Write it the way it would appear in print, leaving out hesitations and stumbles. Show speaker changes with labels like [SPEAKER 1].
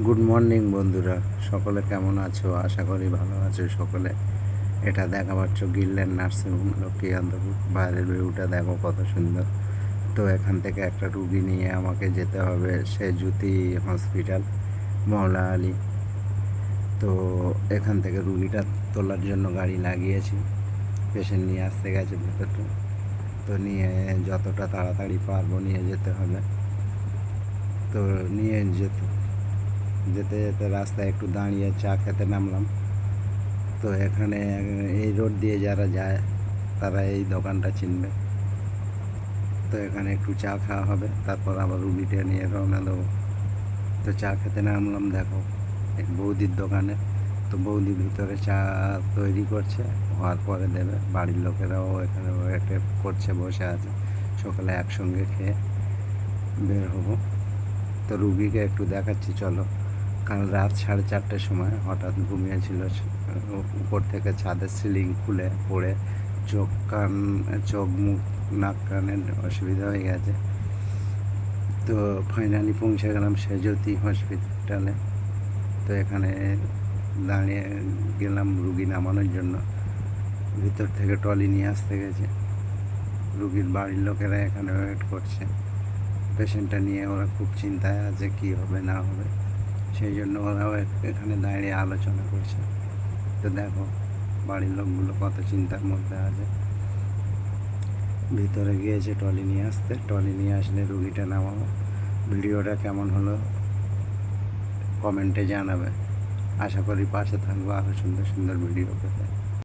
[SPEAKER 1] Good morning বন্ধুরা, সকলে কেমন আছো? আশা করি ভালো আছো সকলে। এটা দেখা পাচ্ছ গিল্ডেন নার্সিংহোম লক্ষ্মীকান্তপুর। বাইরের ভিউটা দেখো কত সুন্দর। তো এখান থেকে একটা রুগী নিয়ে আমাকে যেতে হবে সে জ্যোতি হসপিটাল মহলা আলী। তো এখান থেকে রুগীটা তোলার জন্য গাড়ি লাগিয়েছি। পেশেন্ট নিয়ে আসতে গেছে ভেতরটা, তো নিয়ে যতটা তাড়াতাড়ি পারবো নিয়ে যেতে হবে। তো নিয়ে যেতে যেতে যেতে রাস্তায় একটু দাঁড়িয়ে চা খেতে নামলাম। তো এখানে এই রোড দিয়ে যারা যায় তারা এই দোকানটা চিনবে। তো এখানে একটু চা খাওয়া হবে, তারপর আবার রুগীটা নিয়ে রওনা দেবো। তো চা খেতে নামলাম, দেখো এক বৌদির দোকানে। তো বৌদি ভিতরে চা তৈরি করছে, হওয়ার পরে দেবে। বাড়ির লোকেরাও এখানে ওয়েট করছে, বসে আছে। সকালে একসঙ্গে খেয়ে বের হবো। তো রুগীকে একটু দেখাচ্ছি, চলো। কাল রাত 4:30টার সময় হঠাৎ ঘুমিয়েছিল, উপর থেকে ছাদের সিলিং খুলে পড়ে চোখ মুখ নাক কানের অসুবিধা হয়ে গেছে। তো ফাইনালি পৌঁছে গেলাম সে জ্যোতি হসপিটালে। তো এখানে দাঁড়িয়ে গেলাম রুগী নামানোর জন্য। ভিতর থেকে ট্রলি নিয়ে আসতে গেছে। রুগীর বাড়ির লোকেরা এখানে ওয়েট করছে। পেশেন্টটা নিয়ে ওরা খুব চিন্তায় আছে, কী হবে না হবে। সেই জন্য ওরাও এখানে দাঁড়িয়ে আলোচনা করছে। তো দেখো বাড়ির লোকগুলো কত চিন্তার মধ্যে আছে। ভিতরে গিয়েছে ট্রলি নিয়ে আসতে, ট্রলি নিয়ে আসলে রুগীটা নামাবো। ভিডিওটা কেমন হলো কমেন্টে জানাবে। আশা করি পাশে থাকবো আরও সুন্দর সুন্দর ভিডিও পেতে।